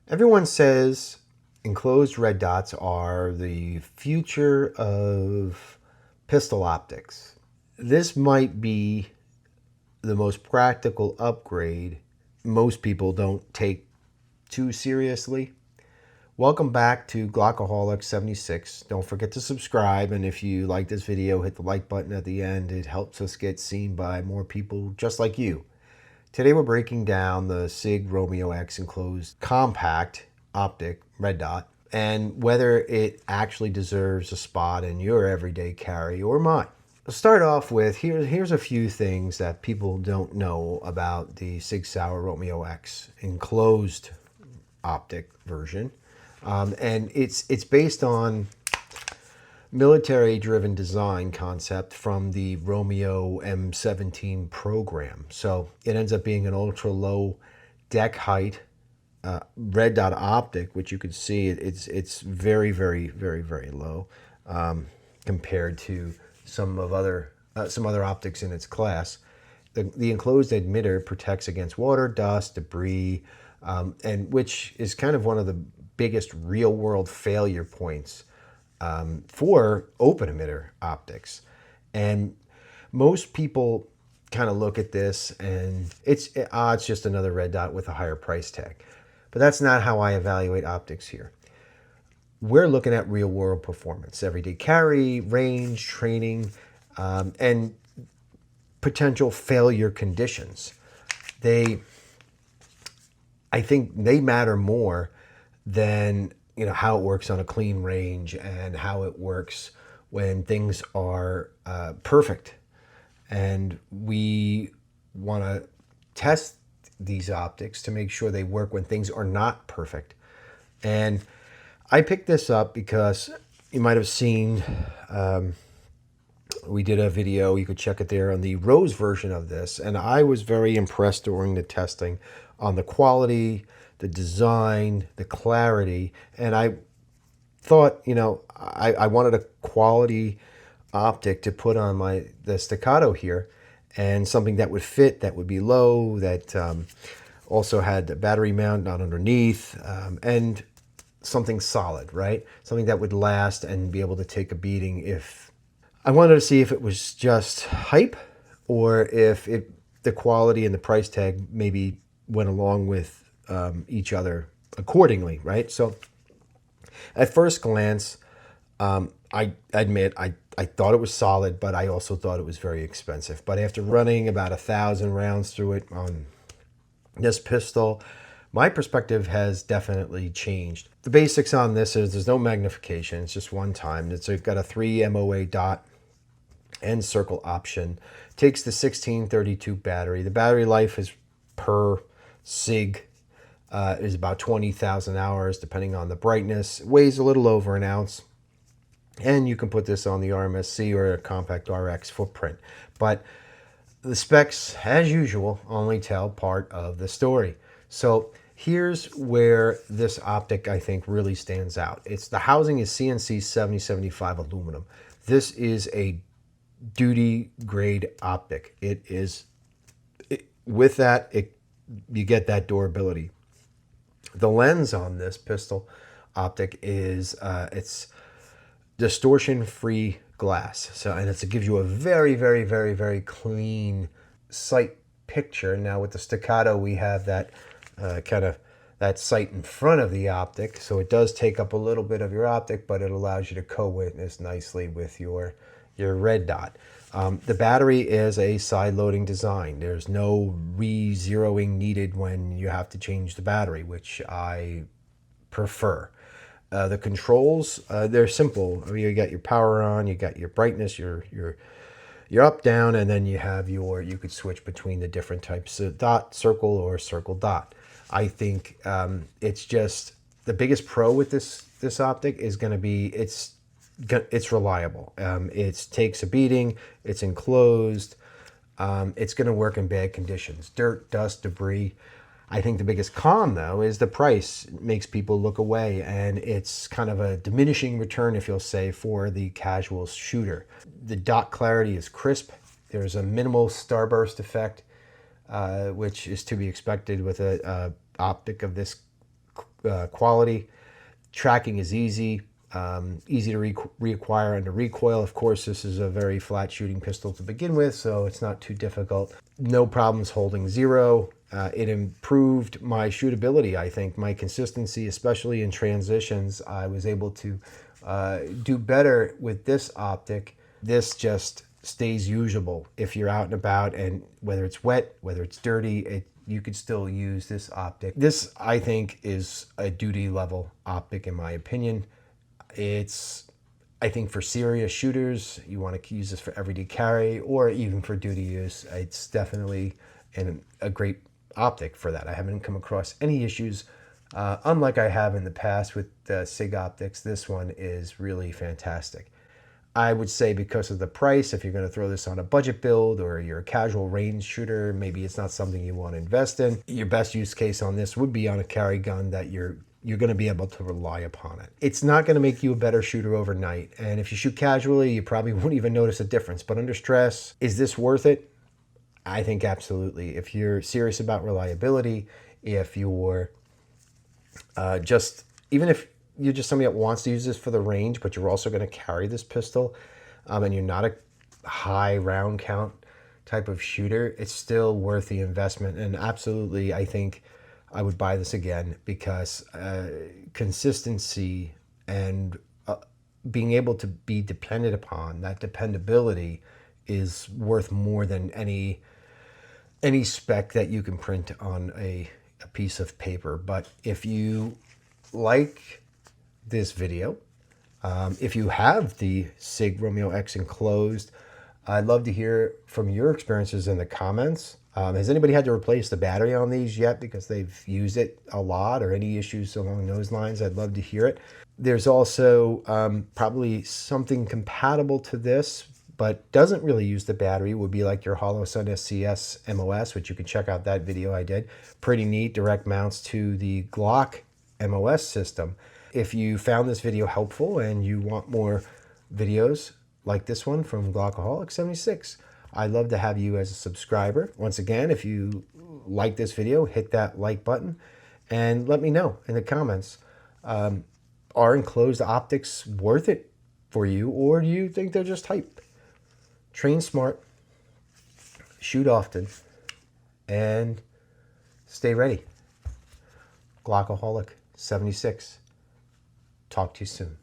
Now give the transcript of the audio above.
Everyone says enclosed red dots are the future of pistol optics. This might be the most practical upgrade most people don't take too seriously. Welcome back to Glockaholic 76. Don't forget to subscribe, and if you like this video, hit the like button at the end. It helps us get seen by more people just like you. Today we're breaking down the Sig Romeo X enclosed compact optic red dot and whether it actually deserves a spot in your everyday carry or mine. I'll start off with here's a few things that people don't know about the Sig Sauer Romeo X enclosed optic version. And it's based on military-driven design concept from the Romeo M17 program. So it ends up being an ultra-low deck height red dot optic, which you can see it's very, very, very, very low compared to some other optics in its class. The enclosed emitter protects against water, dust, debris, and which is kind of one of the biggest real-world failure points for open emitter optics. And most people kind of look at this and it's just another red dot with a higher price tag. But that's not how I evaluate optics here. We're looking at real-world performance, everyday carry, range, training, and potential failure conditions. I think they matter more than how it works on a clean range and how it works when things are perfect. And we want to test these optics to make sure they work when things are not perfect. And I picked this up because you might have seen we did a video, you could check it there, on the Rose version of this, and I was very impressed during the testing on the quality, the design, the clarity, and I thought, I wanted a quality optic to put on the staccato here, and something that would fit, that would be low, that also had the battery mount not underneath, and something solid, right? Something that would last and be able to take a beating. If I wanted to see if it was just hype or if the quality and the price tag maybe went along with each other accordingly, right? So at first glance, I admit I thought it was solid, but I also thought it was very expensive. But after running about 1,000 rounds through it on this pistol, my perspective has definitely changed. The basics on this is there's no magnification. It's just one time. It's got a 3 MOA dot and circle option. Takes the 1632 battery. The battery life is per Sig is about 20,000 hours depending on the brightness. It weighs a little over an ounce. And you can put this on the RMSC or a compact RX footprint. But the specs, as usual, only tell part of the story. So here's where this optic, I think, really stands out. The housing is CNC 7075 aluminum. This is a duty grade optic. With that, you get that durability. The lens on this pistol optic is it's distortion free glass. So, and it gives you a very, very, very, very clean sight picture. Now with the staccato, we have that kind of that sight in front of the optic. So it does take up a little bit of your optic, but it allows you to co-witness nicely with your red dot. The battery is a side-loading design. There's no re-zeroing needed when you have to change the battery, which I prefer. The controls, they're simple. You got your power on, you got your brightness, your up, down, and then you have you could switch between the different types of dot, circle, or circle dot. I think it's just the biggest pro with this optic is going to be it's reliable. It takes a beating. It's enclosed. It's going to work in bad conditions, dirt, dust, debris. I think the biggest con, though, is the price. It makes people look away, and it's kind of a diminishing return, if you'll say, for the casual shooter. The dot clarity is crisp. There's a minimal starburst effect, which is to be expected with a optic of this quality. Tracking is easy. Easy to reacquire under recoil. Of course, this is a very flat shooting pistol to begin with, so it's not too difficult. No problems holding zero. It improved my shootability, I think, my consistency, especially in transitions. I was able to do better with this optic. This just stays usable if you're out and about, and whether it's wet, whether it's dirty, you could still use this optic. This, I think, is a duty level optic in my opinion. It's, I think, for serious shooters, you want to use this for everyday carry or even for duty use. It's definitely a great optic for that. I haven't come across any issues. Unlike I have in the past with the Sig optics, this one is really fantastic. I would say because of the price, if you're going to throw this on a budget build or you're a casual range shooter, maybe it's not something you want to invest in. Your best use case on this would be on a carry gun that you're going to be able to rely upon it. It's not going to make you a better shooter overnight. And if you shoot casually, you probably won't even notice a difference. But under stress, is this worth it? I think absolutely. If you're serious about reliability, if you're even if you're just somebody that wants to use this for the range, but you're also going to carry this pistol, and you're not a high round count type of shooter, it's still worth the investment. And absolutely, I think I would buy this again because consistency and being able to be dependent upon, that dependability is worth more than any spec that you can print on a piece of paper. But if you like this video, if you have the Sig Romeo X enclosed, I'd love to hear from your experiences in the comments. Has anybody had to replace the battery on these yet because they've used it a lot, or any issues along those lines? I'd love to hear it. There's also probably something compatible to this but doesn't really use the battery, would be like your Holosun SCS MOS, which you can check out that video I did. Pretty neat, direct mounts to the Glock MOS system. If you found this video helpful and you want more videos like this one from Glockaholic 76, I'd love to have you as a subscriber. Once again, if you like this video, hit that like button and let me know in the comments. Are enclosed optics worth it for you, or do you think they're just hype? Train smart, shoot often, and stay ready. Glockaholic 76. Talk to you soon.